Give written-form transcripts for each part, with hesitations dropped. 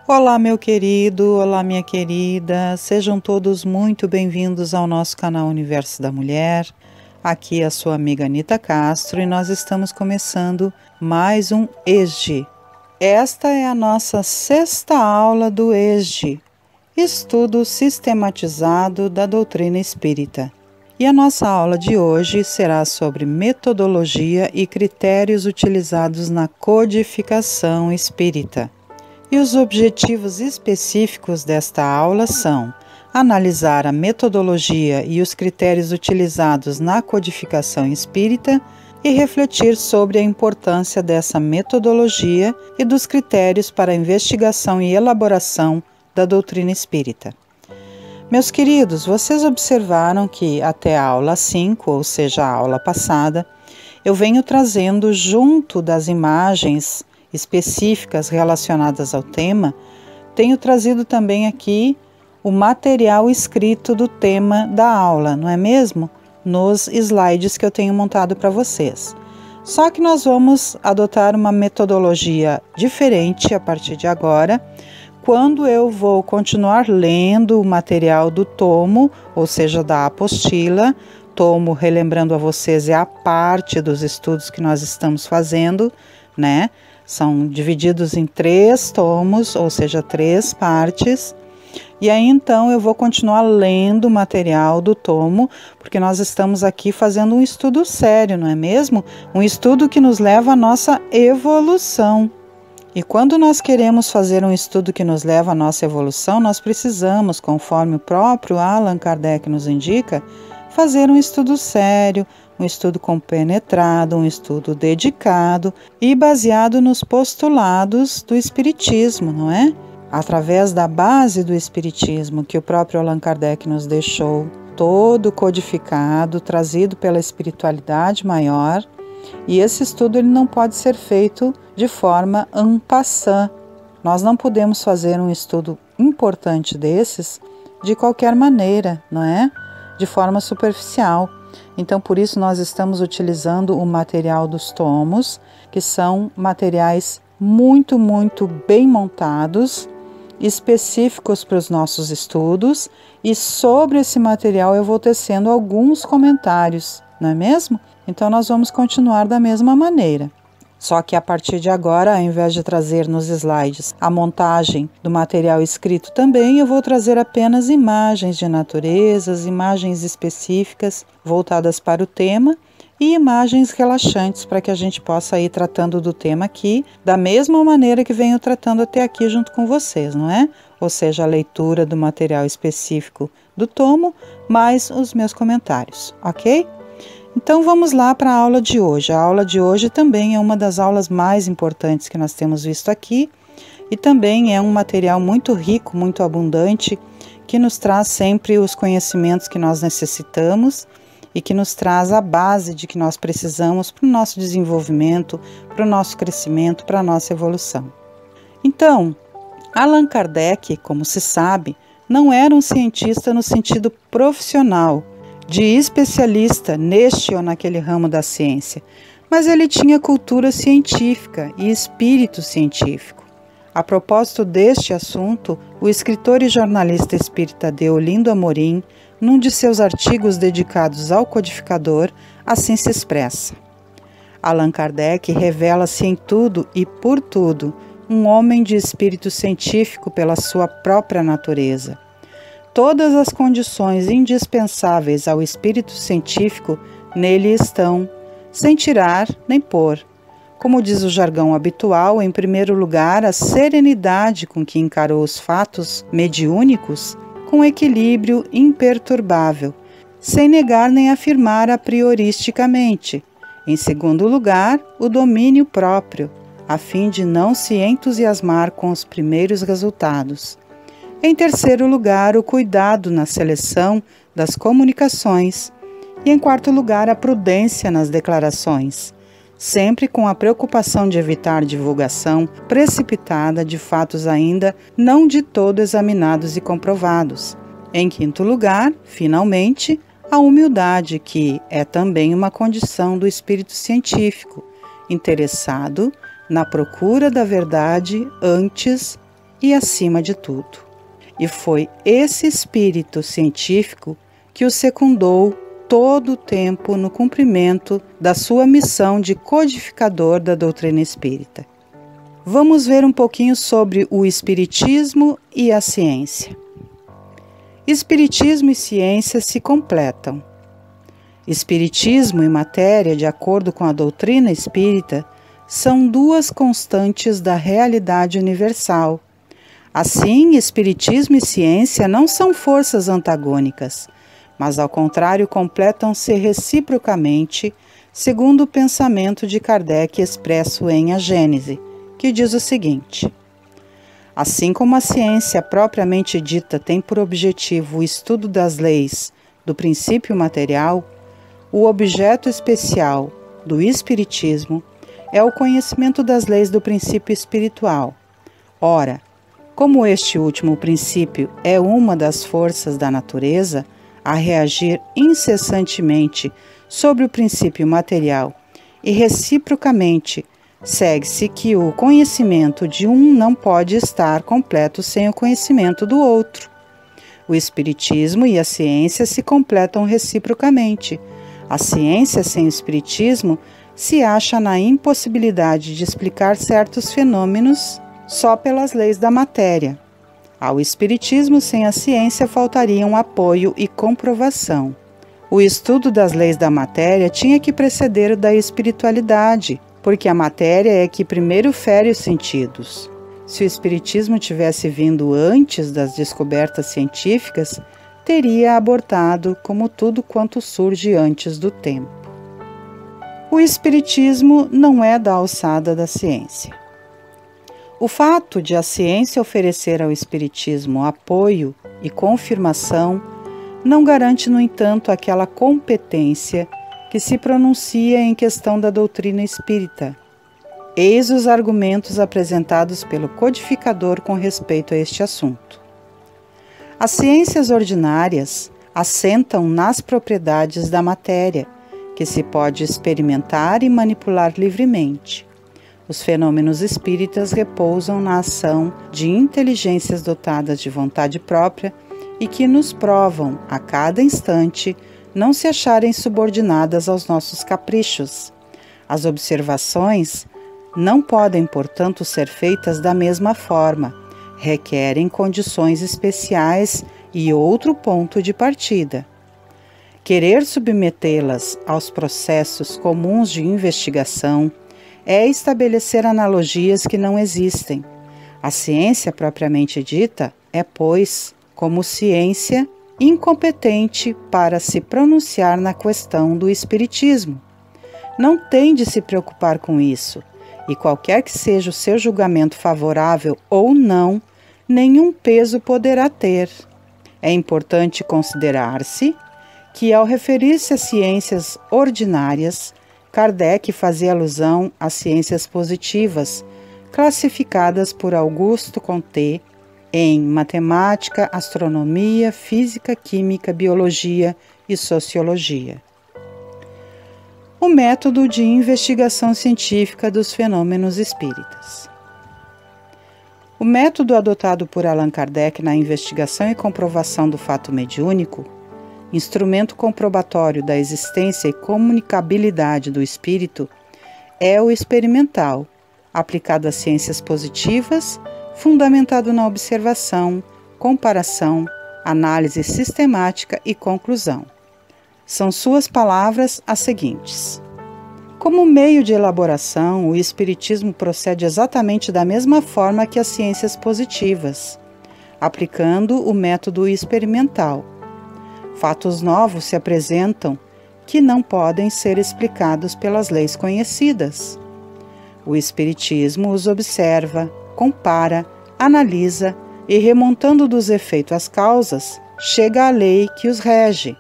Olá, meu querido, olá, minha querida, sejam todos muito bem-vindos ao nosso canal Universo da Mulher. Aqui é a sua amiga Anita Castro e nós estamos começando mais um ESG. Esta é a nossa sexta aula do ESG, Estudo Sistematizado da Doutrina Espírita. E a nossa aula de hoje será sobre metodologia e critérios utilizados na codificação espírita. E os objetivos específicos desta aula são analisar a metodologia e os critérios utilizados na codificação espírita e refletir sobre a importância dessa metodologia e dos critérios para a investigação e elaboração da doutrina espírita. Meus queridos, vocês observaram que até a aula 5, ou seja, a aula passada, eu venho trazendo junto das imagens específicas relacionadas ao tema, tenho trazido também aqui o material escrito do tema da aula, não é mesmo? Nos slides que eu tenho montado para vocês. Só que nós vamos adotar uma metodologia diferente a partir de agora, quando eu vou continuar lendo o material do tomo, ou seja, da apostila. Tomo, relembrando a vocês, é a parte dos estudos que nós estamos fazendo, né? São divididos em 3 tomos, ou seja, 3 partes. E aí, então, eu vou continuar lendo o material do tomo, porque nós estamos aqui fazendo um estudo sério, não é mesmo? Um estudo que nos leva à nossa evolução. E quando nós queremos fazer um estudo que nos leva à nossa evolução, nós precisamos, conforme o próprio Allan Kardec nos indica, fazer um estudo sério, um estudo compenetrado, um estudo dedicado e baseado nos postulados do Espiritismo, não é? Através da base do Espiritismo que o próprio Allan Kardec nos deixou, todo codificado, trazido pela espiritualidade maior. E esse estudo ele não pode ser feito de forma en passant. Nós não podemos fazer um estudo importante desses de qualquer maneira, não é? De forma superficial. Então, por isso, nós estamos utilizando o material dos tomos, que são materiais muito bem montados, específicos para os nossos estudos, e sobre esse material eu vou tecendo alguns comentários, não é mesmo? Então, nós vamos continuar da mesma maneira. Só que a partir de agora, ao invés de trazer nos slides a montagem do material escrito também, eu vou trazer apenas imagens de naturezas, imagens específicas voltadas para o tema e imagens relaxantes para que a gente possa ir tratando do tema aqui da mesma maneira que venho tratando até aqui junto com vocês, não é? Ou seja, a leitura do material específico do tomo, mais os meus comentários, ok? Então vamos lá para a aula de hoje. A aula de hoje também é uma das aulas mais importantes que nós temos visto aqui e também é um material muito rico, muito abundante, que nos traz sempre os conhecimentos que nós necessitamos e que nos traz a base de que nós precisamos para o nosso desenvolvimento, para o nosso crescimento, para a nossa evolução. Então, Allan Kardec, como se sabe, não era um cientista no sentido profissional, de especialista neste ou naquele ramo da ciência, mas ele tinha cultura científica e espírito científico. A propósito deste assunto, o escritor e jornalista espírita Deolindo Amorim, num de seus artigos dedicados ao codificador, assim se expressa. Allan Kardec revela-se em tudo e por tudo um homem de espírito científico pela sua própria natureza. Todas as condições indispensáveis ao espírito científico nele estão, sem tirar nem pôr. Como diz o jargão habitual, em primeiro lugar, a serenidade com que encarou os fatos mediúnicos, com equilíbrio imperturbável, sem negar nem afirmar a prioristicamente. Em segundo lugar, o domínio próprio, a fim de não se entusiasmar com os primeiros resultados. Em terceiro lugar, o cuidado na seleção das comunicações. E em quarto lugar, a prudência nas declarações, sempre com a preocupação de evitar divulgação precipitada de fatos ainda não de todo examinados e comprovados. Em quinto lugar, finalmente, a humildade, que é também uma condição do espírito científico, interessado na procura da verdade antes e acima de tudo. E foi esse espírito científico que o secundou todo o tempo no cumprimento da sua missão de codificador da doutrina espírita. Vamos ver um pouquinho sobre o espiritismo e a ciência. Espiritismo e ciência se completam. Espiritismo e matéria, de acordo com a doutrina espírita, são duas constantes da realidade universal. Assim, espiritismo e ciência não são forças antagônicas, mas ao contrário completam-se reciprocamente, segundo o pensamento de Kardec expresso em A Gênese, que diz o seguinte: assim como a ciência propriamente dita tem por objetivo o estudo das leis do princípio material, o objeto especial do espiritismo é o conhecimento das leis do princípio espiritual. Ora, como este último princípio é uma das forças da natureza a reagir incessantemente sobre o princípio material e reciprocamente, segue-se que o conhecimento de um não pode estar completo sem o conhecimento do outro. O espiritismo e a ciência se completam reciprocamente. A ciência sem o espiritismo se acha na impossibilidade de explicar certos fenômenos só pelas leis da matéria. Ao espiritismo sem a ciência faltariam apoio e comprovação. O estudo das leis da matéria tinha que preceder o da espiritualidade, porque a matéria é que primeiro fere os sentidos. Se o espiritismo tivesse vindo antes das descobertas científicas, teria abortado como tudo quanto surge antes do tempo. O espiritismo não é da alçada da ciência. O fato de a ciência oferecer ao espiritismo apoio e confirmação não garante, no entanto, aquela competência que se pronuncia em questão da doutrina espírita. Eis os argumentos apresentados pelo codificador com respeito a este assunto. As ciências ordinárias assentam nas propriedades da matéria, que se pode experimentar e manipular livremente. Os fenômenos espíritas repousam na ação de inteligências dotadas de vontade própria e que nos provam, a cada instante, não se acharem subordinadas aos nossos caprichos. As observações não podem, portanto, ser feitas da mesma forma, requerem condições especiais e outro ponto de partida. Querer submetê-las aos processos comuns de investigação é estabelecer analogias que não existem. A ciência propriamente dita é, pois, como ciência, incompetente para se pronunciar na questão do espiritismo. Não tem de se preocupar com isso, e qualquer que seja o seu julgamento favorável ou não, nenhum peso poderá ter. É importante considerar-se que, ao referir-se às ciências ordinárias, Kardec fazia alusão às ciências positivas, classificadas por Auguste Comte em matemática, astronomia, física, química, biologia e sociologia. O método de investigação científica dos fenômenos espíritas. O método adotado por Allan Kardec na investigação e comprovação do fato mediúnico, instrumento comprobatório da existência e comunicabilidade do espírito, é o experimental, aplicado às ciências positivas, fundamentado na observação, comparação, análise sistemática e conclusão. São suas palavras as seguintes: como meio de elaboração, o espiritismo procede exatamente da mesma forma que as ciências positivas, aplicando o método experimental. Fatos novos se apresentam que não podem ser explicados pelas leis conhecidas. O espiritismo os observa, compara, analisa e, remontando dos efeitos às causas, chega à lei que os rege.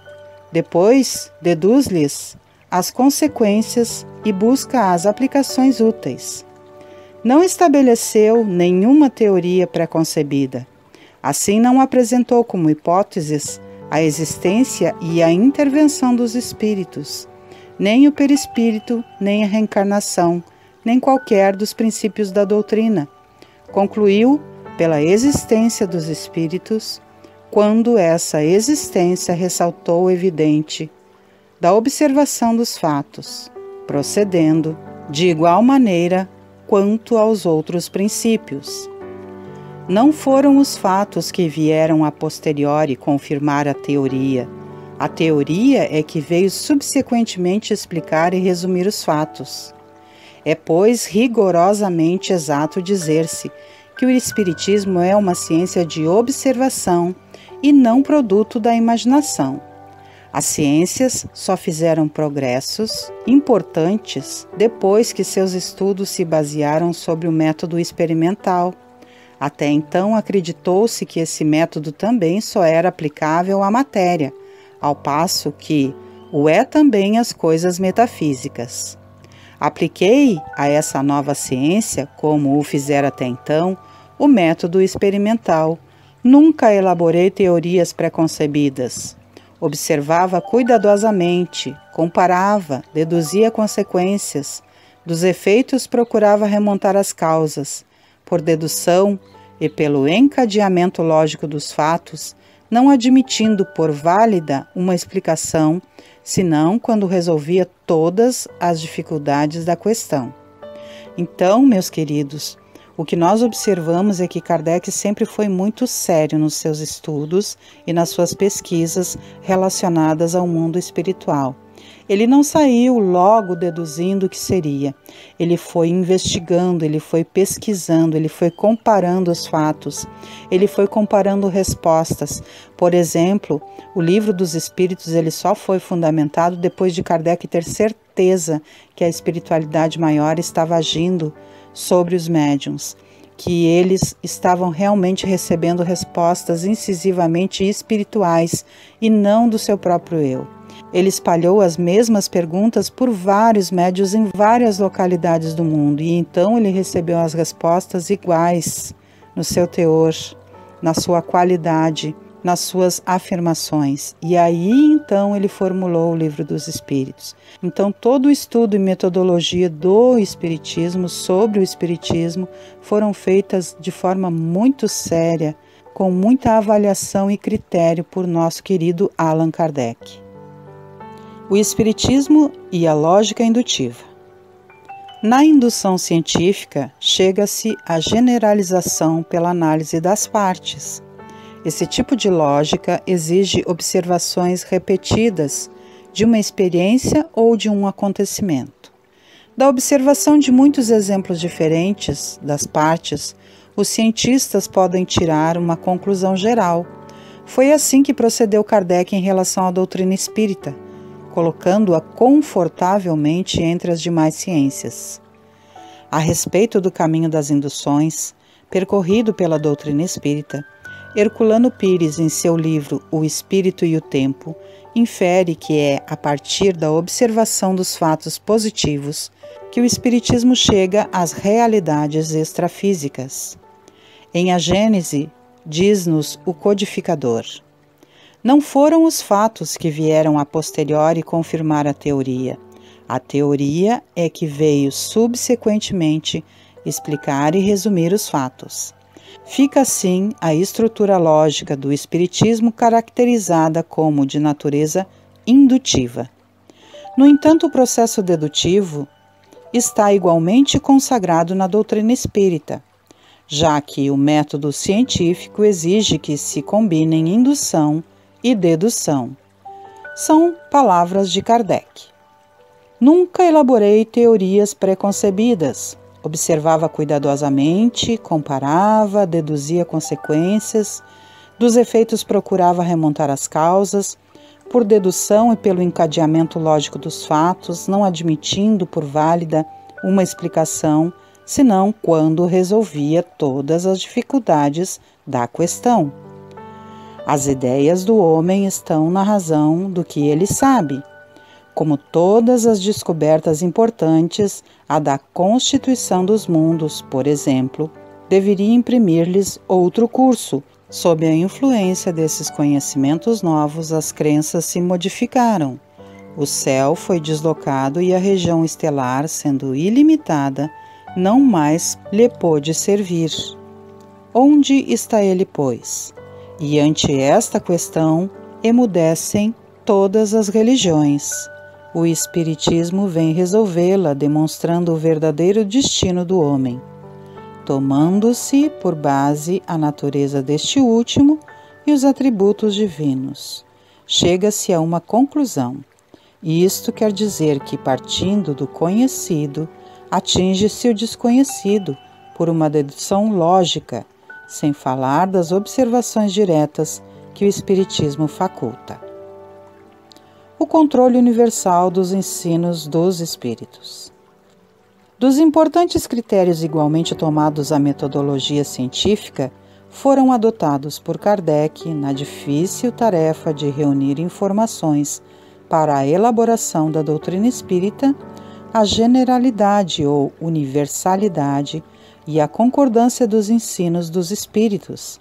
Depois, deduz-lhes as consequências e busca as aplicações úteis. Não estabeleceu nenhuma teoria pré-concebida. Assim, não apresentou como hipóteses a existência e a intervenção dos espíritos, nem o perispírito, nem a reencarnação, nem qualquer dos princípios da doutrina. Concluiu pela existência dos espíritos, quando essa existência ressaltou evidente da observação dos fatos, procedendo de igual maneira quanto aos outros princípios. Não foram os fatos que vieram a posteriori confirmar a teoria. A teoria é que veio subsequentemente explicar e resumir os fatos. É, pois, rigorosamente exato dizer-se que o Espiritismo é uma ciência de observação e não produto da imaginação. As ciências só fizeram progressos importantes depois que seus estudos se basearam sobre o método experimental. Até então, acreditou-se que esse método também só era aplicável à matéria, ao passo que o é também às coisas metafísicas. Apliquei a essa nova ciência, como o fizera até então, o método experimental. Nunca elaborei teorias preconcebidas. Observava cuidadosamente, comparava, deduzia consequências. Dos efeitos procurava remontar as causas. Por dedução e pelo encadeamento lógico dos fatos, não admitindo por válida uma explicação, senão quando resolvia todas as dificuldades da questão. Então, meus queridos, o que nós observamos é que Kardec sempre foi muito sério nos seus estudos e nas suas pesquisas relacionadas ao mundo espiritual. Ele não saiu logo deduzindo o que seria. Ele foi investigando, ele foi pesquisando, ele foi comparando os fatos, ele foi comparando respostas. Por exemplo, o Livro dos Espíritos ele só foi fundamentado depois de Kardec ter certeza que a espiritualidade maior estava agindo sobre os médiuns, que eles estavam realmente recebendo respostas incisivamente espirituais e não do seu próprio eu. Ele espalhou as mesmas perguntas por vários médiuns em várias localidades do mundo e então ele recebeu as respostas iguais no seu teor, na sua qualidade, nas suas afirmações. E aí então ele formulou o Livro dos Espíritos. Então todo o estudo e metodologia do Espiritismo, sobre o Espiritismo, foram feitas de forma muito séria, com muita avaliação e critério por nosso querido Allan Kardec. O Espiritismo e a lógica indutiva. Na indução científica, chega-se à generalização pela análise das partes. Esse tipo de lógica exige observações repetidas de uma experiência ou de um acontecimento. Da observação de muitos exemplos diferentes das partes, os cientistas podem tirar uma conclusão geral. Foi assim que procedeu Kardec em relação à doutrina espírita, colocando-a confortavelmente entre as demais ciências. A respeito do caminho das induções, percorrido pela doutrina espírita, Herculano Pires, em seu livro O Espírito e o Tempo, infere que é a partir da observação dos fatos positivos que o Espiritismo chega às realidades extrafísicas. Em A Gênese, diz-nos o codificador: não foram os fatos que vieram a posteriori confirmar a teoria. A teoria é que veio subsequentemente explicar e resumir os fatos. Fica assim a estrutura lógica do Espiritismo caracterizada como de natureza indutiva. No entanto, o processo dedutivo está igualmente consagrado na doutrina espírita, já que o método científico exige que se combinem indução e dedução. São palavras de Kardec. Nunca elaborei teorias preconcebidas. Observava cuidadosamente, comparava, deduzia consequências, dos efeitos procurava remontar as causas, por dedução e pelo encadeamento lógico dos fatos, não admitindo por válida uma explicação, senão quando resolvia todas as dificuldades da questão. As ideias do homem estão na razão do que ele sabe. Como todas as descobertas importantes, a da constituição dos mundos, por exemplo, deveria imprimir-lhes outro curso. Sob a influência desses conhecimentos novos, as crenças se modificaram. O céu foi deslocado e a região estelar, sendo ilimitada, não mais lhe pôde servir. Onde está ele, pois? E ante esta questão emudecem todas as religiões. O Espiritismo vem resolvê-la, demonstrando o verdadeiro destino do homem, tomando-se por base a natureza deste último e os atributos divinos. Chega-se a uma conclusão. E isto quer dizer que, partindo do conhecido, atinge-se o desconhecido por uma dedução lógica, sem falar das observações diretas que o Espiritismo faculta. O controle universal dos ensinos dos espíritos. Dos importantes critérios igualmente tomados à metodologia científica, foram adotados por Kardec na difícil tarefa de reunir informações para a elaboração da doutrina espírita, a generalidade ou universalidade e a concordância dos ensinos dos espíritos.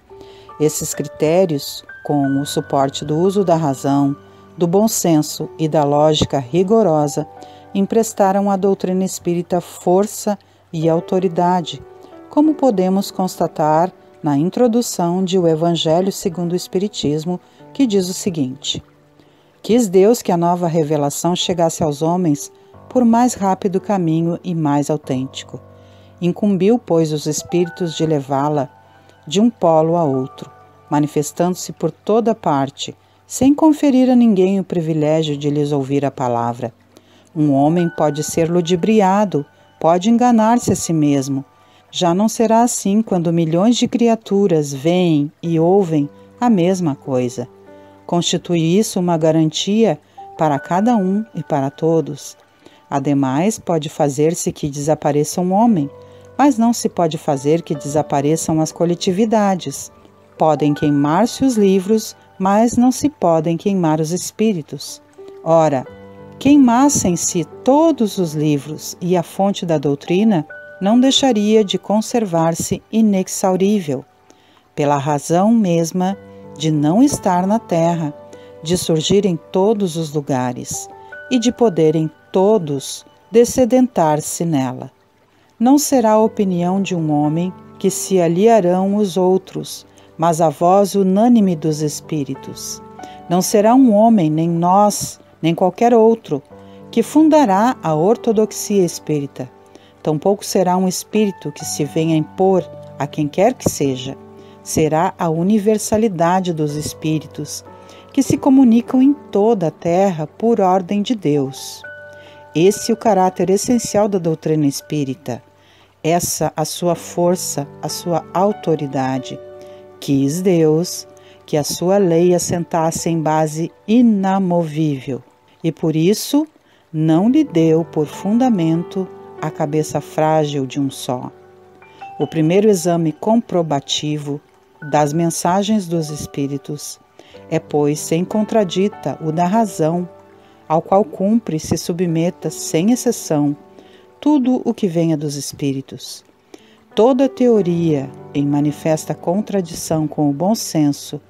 Esses critérios, com o suporte do uso da razão, do bom senso e da lógica rigorosa, emprestaram à doutrina espírita força e autoridade, como podemos constatar na introdução de O Evangelho segundo o Espiritismo, que diz o seguinte: quis Deus que a nova revelação chegasse aos homens por mais rápido caminho e mais autêntico. Incumbiu, pois, os espíritos de levá-la de um polo a outro, manifestando-se por toda parte, sem conferir a ninguém o privilégio de lhes ouvir a palavra. Um homem pode ser ludibriado, pode enganar-se a si mesmo. Já não será assim quando milhões de criaturas veem e ouvem a mesma coisa. Constitui isso uma garantia para cada um e para todos. Ademais, pode fazer-se que desapareça um homem, mas não se pode fazer que desapareçam as coletividades. Podem queimar-se os livros, mas não se podem queimar os espíritos. Ora, queimassem-se todos os livros e a fonte da doutrina não deixaria de conservar-se inexaurível, pela razão mesma de não estar na terra, de surgir em todos os lugares e de poderem todos descedentar-se nela. Não será a opinião de um homem que se aliarão os outros, mas a voz unânime dos espíritos. Não será um homem, nem nós, nem qualquer outro, que fundará a ortodoxia espírita. Tampouco será um espírito que se venha impor a quem quer que seja. Será a universalidade dos espíritos, que se comunicam em toda a terra por ordem de Deus. Esse é o caráter essencial da doutrina espírita. Essa a sua força, a sua autoridade. Quis Deus que a sua lei assentasse em base inamovível, e por isso não lhe deu por fundamento a cabeça frágil de um só. O primeiro exame comprobativo das mensagens dos Espíritos é, pois, sem contradita o da razão, ao qual cumpre se submeta, sem exceção, tudo o que venha dos Espíritos. Toda teoria em manifesta contradição com o bom senso,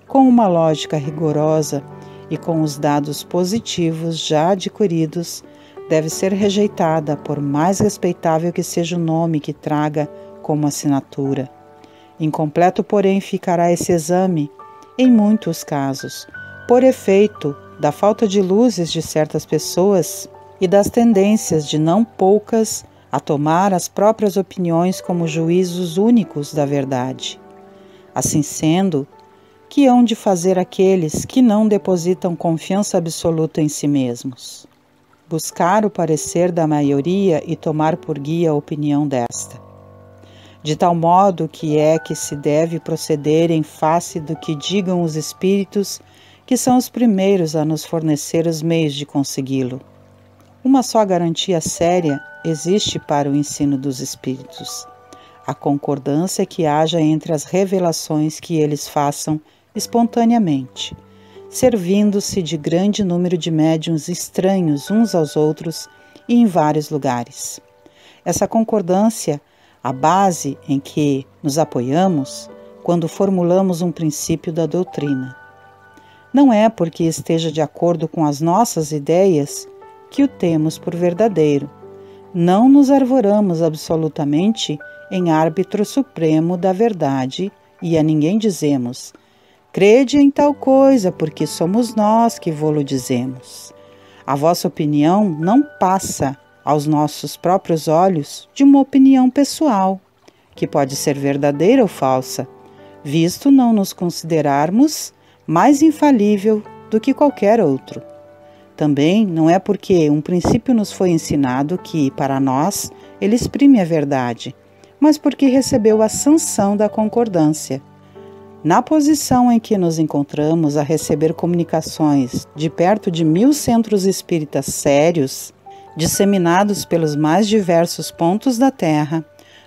com uma lógica rigorosa e com os dados positivos já adquiridos, deve ser rejeitada, por mais respeitável que seja o nome que traga como assinatura. Incompleto, porém, ficará esse exame, em muitos casos, por efeito da falta de luzes de certas pessoas e das tendências de não poucas a tomar as próprias opiniões como juízos únicos da verdade. Assim sendo, que hão de fazer aqueles que não depositam confiança absoluta em si mesmos? Buscar o parecer da maioria e tomar por guia a opinião desta. De tal modo que se deve proceder em face do que digam os espíritos, que são os primeiros a nos fornecer os meios de consegui-lo. Uma só garantia séria existe para o ensino dos espíritos: a concordância que haja entre as revelações que eles façam espontaneamente, servindo-se de grande número de médiuns estranhos uns aos outros e em vários lugares. Essa concordância, a base em que nos apoiamos quando formulamos um princípio da doutrina. Não é porque esteja de acordo com as nossas ideias que o temos por verdadeiro. Não nos arvoramos absolutamente em árbitro supremo da verdade, e a ninguém dizemos: crede em tal coisa, porque somos nós que vô-lo dizemos. A vossa opinião não passa, aos nossos próprios olhos, de uma opinião pessoal, que pode ser verdadeira ou falsa, visto não nos considerarmos mais infalível do que qualquer outro. Também não é porque um princípio nos foi ensinado que, para nós, ele exprime a verdade, mas porque recebeu a sanção da concordância. Na posição em que nos encontramos a receber comunicações de perto de 1000 centros espíritas sérios, disseminados pelos mais diversos pontos da Terra,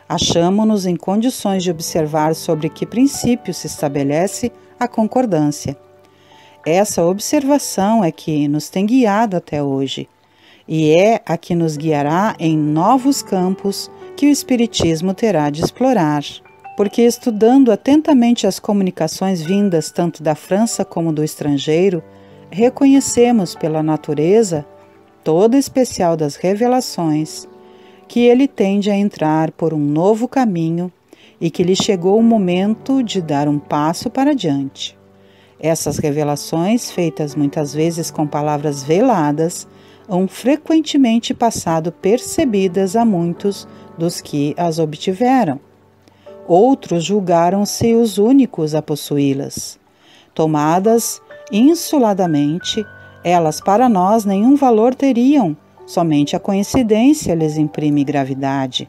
achamo-nos em condições de observar sobre que princípio se estabelece a concordância. Essa observação é que nos tem guiado até hoje, e é a que nos guiará em novos campos que o Espiritismo terá de explorar. Porque estudando atentamente as comunicações vindas tanto da França como do estrangeiro, reconhecemos pela natureza toda especial das revelações que ele tende a entrar por um novo caminho e que lhe chegou o momento de dar um passo para diante. Essas revelações, feitas muitas vezes com palavras veladas, hão frequentemente passado percebidas a muitos dos que as obtiveram. Outros julgaram-se os únicos a possuí-las. Tomadas insuladamente, elas para nós nenhum valor teriam, somente a coincidência lhes imprime gravidade.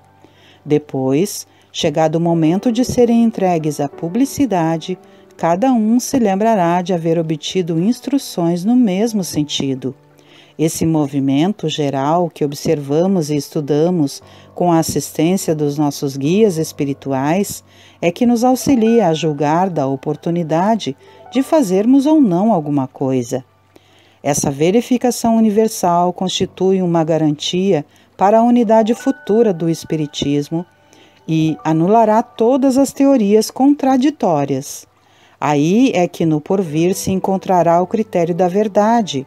Depois, chegado o momento de serem entregues à publicidade, cada um se lembrará de haver obtido instruções no mesmo sentido. Esse movimento geral que observamos e estudamos com a assistência dos nossos guias espirituais é que nos auxilia a julgar da oportunidade de fazermos ou não alguma coisa. Essa verificação universal constitui uma garantia para a unidade futura do Espiritismo e anulará todas as teorias contraditórias. Aí é que no porvir se encontrará o critério da verdade,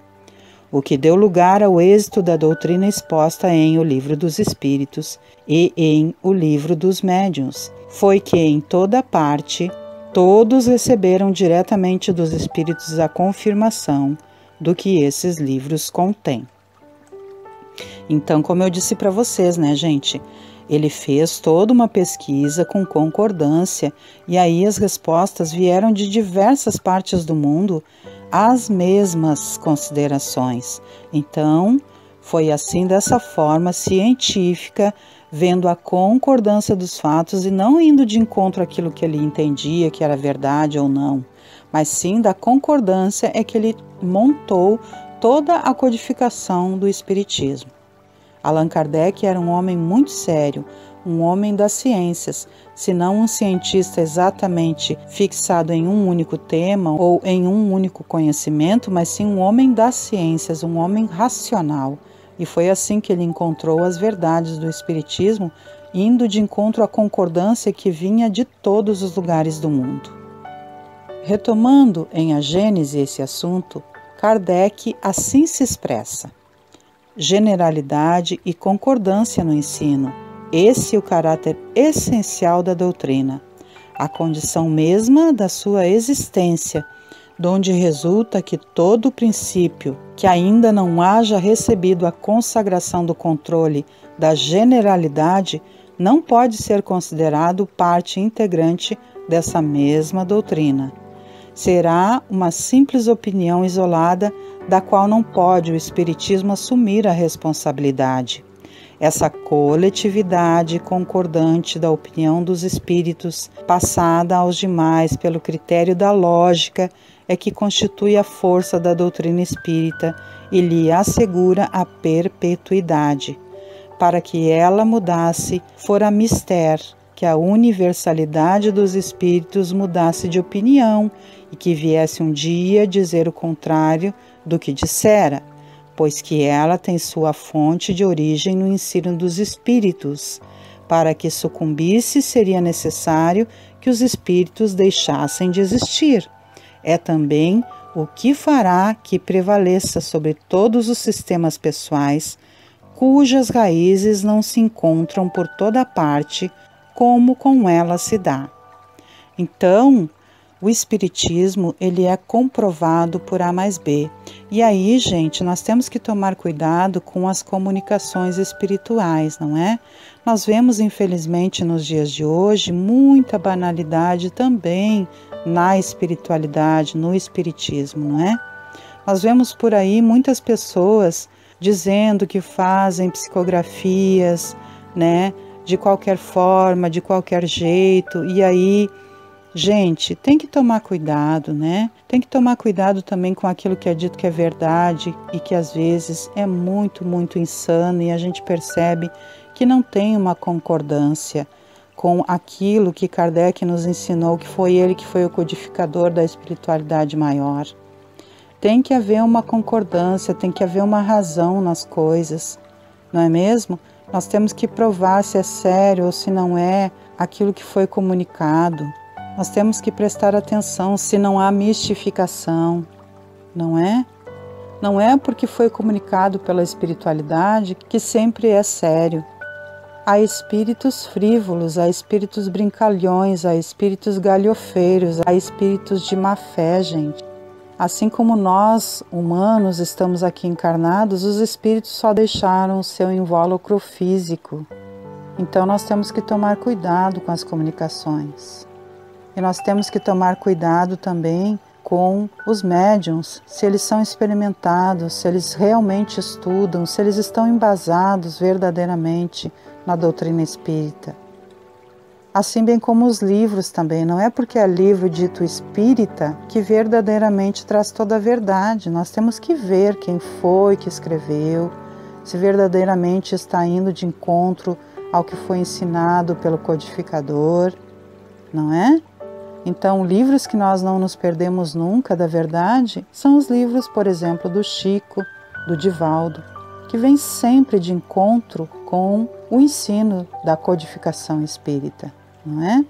o que deu lugar ao êxito da doutrina exposta em O Livro dos Espíritos e em O Livro dos Médiuns. Foi que em toda parte todos receberam diretamente dos Espíritos a confirmação do que esses livros contêm. Então, como eu disse para vocês, né, gente? Ele fez toda uma pesquisa com concordância e aí as respostas vieram de diversas partes do mundo, as mesmas considerações. Então, foi assim, dessa forma científica, vendo a concordância dos fatos e não indo de encontro àquilo que ele entendia que era verdade ou não, mas sim da concordância é que ele montou toda a codificação do Espiritismo. Allan Kardec era um homem muito sério, um homem das ciências, se não um cientista exatamente fixado em um único tema ou em um único conhecimento, mas sim um homem das ciências, um homem racional. E foi assim que ele encontrou as verdades do Espiritismo, indo de encontro à concordância que vinha de todos os lugares do mundo. Retomando em A Gênese esse assunto, Kardec assim se expressa: generalidade e concordância no ensino, esse é o caráter essencial da doutrina, a condição mesma da sua existência, donde resulta que todo princípio que ainda não haja recebido a consagração do controle da generalidade não pode ser considerado parte integrante dessa mesma doutrina. Será uma simples opinião isolada da qual não pode o Espiritismo assumir a responsabilidade. Essa coletividade concordante da opinião dos espíritos, passada aos demais pelo critério da lógica, é que constitui a força da doutrina espírita e lhe assegura a perpetuidade. Para que ela mudasse, fora mister que a universalidade dos espíritos mudasse de opinião e que viesse um dia dizer o contrário do que dissera, pois que ela tem sua fonte de origem no ensino dos espíritos. Para que sucumbisse, seria necessário que os espíritos deixassem de existir. É também o que fará que prevaleça sobre todos os sistemas pessoais, cujas raízes não se encontram por toda parte, como com ela se dá. Então, o espiritismo, ele é comprovado por A mais B. E aí, gente, nós temos que tomar cuidado com as comunicações espirituais, não é? Nós vemos, infelizmente, nos dias de hoje, muita banalidade também na espiritualidade, no espiritismo, não é? Nós vemos por aí muitas pessoas dizendo que fazem psicografias, né? De qualquer forma, de qualquer jeito, e aí, gente, tem que tomar cuidado, né? Tem que tomar cuidado também com aquilo que é dito que é verdade e que às vezes é muito, muito insano e a gente percebe que não tem uma concordância com aquilo que Kardec nos ensinou, que foi ele que foi o codificador da espiritualidade maior. Tem que haver uma concordância, tem que haver uma razão nas coisas, não é mesmo? Nós temos que provar se é sério ou se não é aquilo que foi comunicado. Nós temos que prestar atenção se não há mistificação, não é? Não é porque foi comunicado pela espiritualidade que sempre é sério. Há espíritos frívolos, há espíritos brincalhões, há espíritos galhofeiros, há espíritos de má fé, gente. Assim como nós, humanos, estamos aqui encarnados, os espíritos só deixaram o seu invólucro físico. Então nós temos que tomar cuidado com as comunicações. E nós temos que tomar cuidado também com os médiuns, se eles são experimentados, se eles realmente estudam, se eles estão embasados verdadeiramente na doutrina espírita. Assim bem como os livros também, não é porque é livro dito espírita que verdadeiramente traz toda a verdade. Nós temos que ver quem foi que escreveu, se verdadeiramente está indo de encontro ao que foi ensinado pelo codificador, não é? Então, livros que nós não nos perdemos nunca da verdade são os livros, por exemplo, do Chico, do Divaldo, que vem sempre de encontro com o ensino da codificação espírita, não é?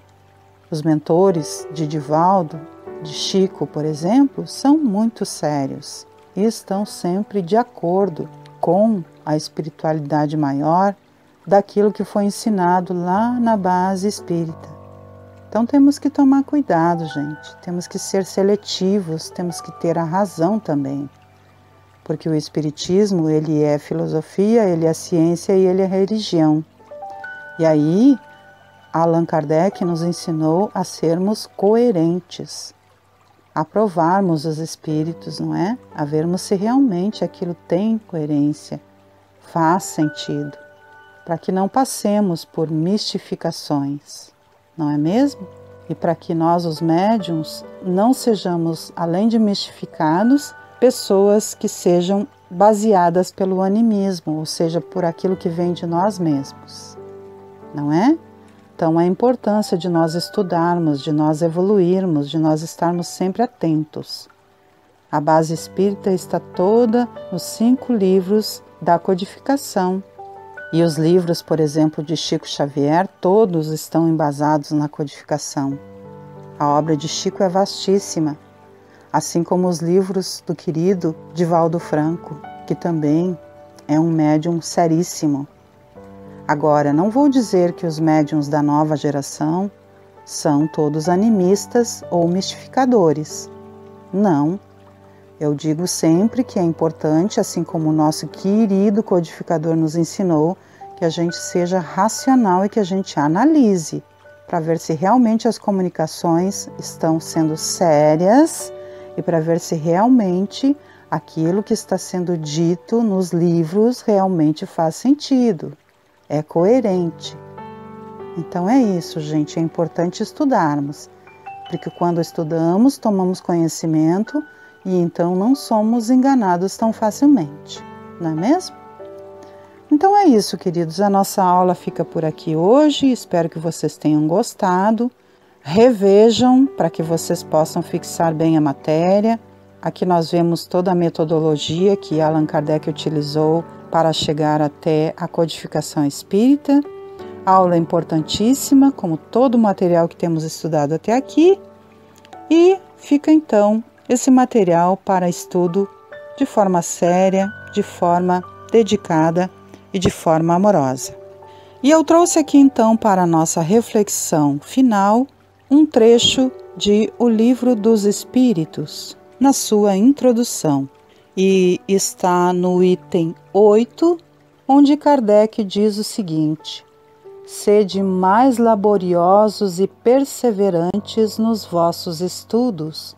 Os mentores de Divaldo, de Chico, por exemplo, são muito sérios e estão sempre de acordo com a espiritualidade maior daquilo que foi ensinado lá na base espírita. Então temos que tomar cuidado, gente, temos que ser seletivos, temos que ter a razão também, porque o espiritismo, ele é filosofia, ele é ciência e ele é religião. E aí, Allan Kardec nos ensinou a sermos coerentes, a provarmos os espíritos, não é? A vermos se realmente aquilo tem coerência, faz sentido, para que não passemos por mistificações. Não é mesmo? E para que nós, os médiuns, não sejamos, além de mistificados, pessoas que sejam baseadas pelo animismo, ou seja, por aquilo que vem de nós mesmos. Não é? Então, a importância de nós estudarmos, de nós evoluirmos, de nós estarmos sempre atentos. A base espírita está toda nos 5 livros da codificação. E os livros, por exemplo, de Chico Xavier, todos estão embasados na codificação. A obra de Chico é vastíssima, assim como os livros do querido Divaldo Franco, que também é um médium seríssimo. Agora, não vou dizer que os médiuns da nova geração são todos animistas ou mistificadores. Não. Eu digo sempre que é importante, assim como o nosso querido codificador nos ensinou, que a gente seja racional e que a gente analise para ver se realmente as comunicações estão sendo sérias e para ver se realmente aquilo que está sendo dito nos livros realmente faz sentido, é coerente. Então é isso, gente, é importante estudarmos, porque quando estudamos, tomamos conhecimento e então não somos enganados tão facilmente, não é mesmo? Então é isso, queridos, a nossa aula fica por aqui hoje, espero que vocês tenham gostado. Revejam para que vocês possam fixar bem a matéria. Aqui nós vemos toda a metodologia que Allan Kardec utilizou para chegar até a codificação espírita. Aula importantíssima, como todo o material que temos estudado até aqui. E fica então esse material para estudo de forma séria, de forma dedicada e de forma amorosa. E eu trouxe aqui então para a nossa reflexão final um trecho de O Livro dos Espíritos, na sua introdução, e está no item 8, onde Kardec diz o seguinte: sede mais laboriosos e perseverantes nos vossos estudos,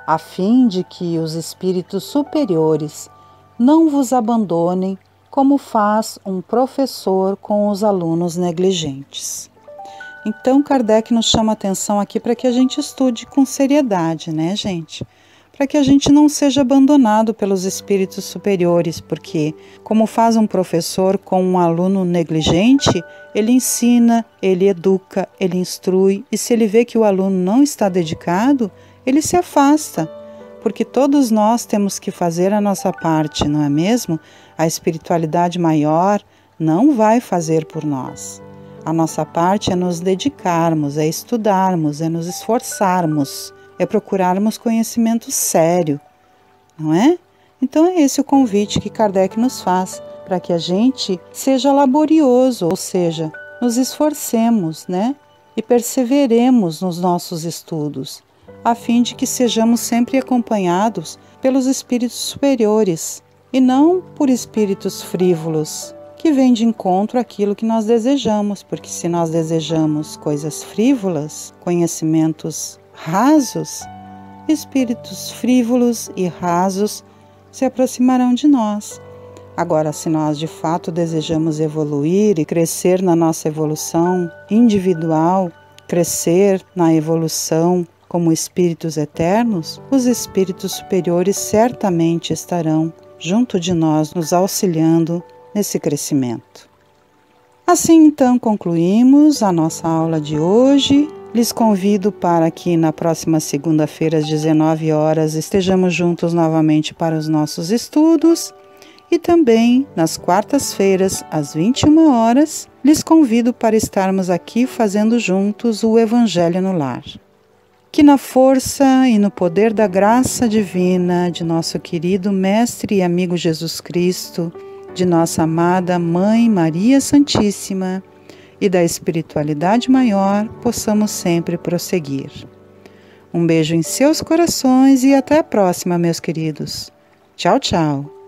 a fim de que os espíritos superiores não vos abandonem como faz um professor com os alunos negligentes. Então, Kardec nos chama a atenção aqui para que a gente estude com seriedade, né, gente? Para que a gente não seja abandonado pelos espíritos superiores, porque, como faz um professor com um aluno negligente, ele ensina, ele educa, ele instrui, e se ele vê que o aluno não está dedicado, ele se afasta, porque todos nós temos que fazer a nossa parte, não é mesmo? A espiritualidade maior não vai fazer por nós. A nossa parte é nos dedicarmos, é estudarmos, é nos esforçarmos, é procurarmos conhecimento sério, não é? Então é esse o convite que Kardec nos faz, para que a gente seja laborioso, ou seja, nos esforcemos, né? E perseveremos nos nossos estudos, a fim de que sejamos sempre acompanhados pelos espíritos superiores e não por espíritos frívolos, que vêm de encontro àquilo que nós desejamos, porque se nós desejamos coisas frívolas, conhecimentos rasos, espíritos frívolos e rasos se aproximarão de nós. Agora, se nós de fato desejamos evoluir e crescer na nossa evolução individual, crescer na evolução como espíritos eternos, os espíritos superiores certamente estarão junto de nós, nos auxiliando nesse crescimento. Assim, então, concluímos a nossa aula de hoje. Lhes convido para que na próxima segunda-feira, às 19 horas, estejamos juntos novamente para os nossos estudos. E também, nas quartas-feiras, às 21 horas, lhes convido para estarmos aqui fazendo juntos o Evangelho no Lar. Que na força e no poder da graça divina de nosso querido Mestre e amigo Jesus Cristo, de nossa amada Mãe Maria Santíssima e da espiritualidade maior, possamos sempre prosseguir. Um beijo em seus corações e até a próxima, meus queridos. Tchau, tchau.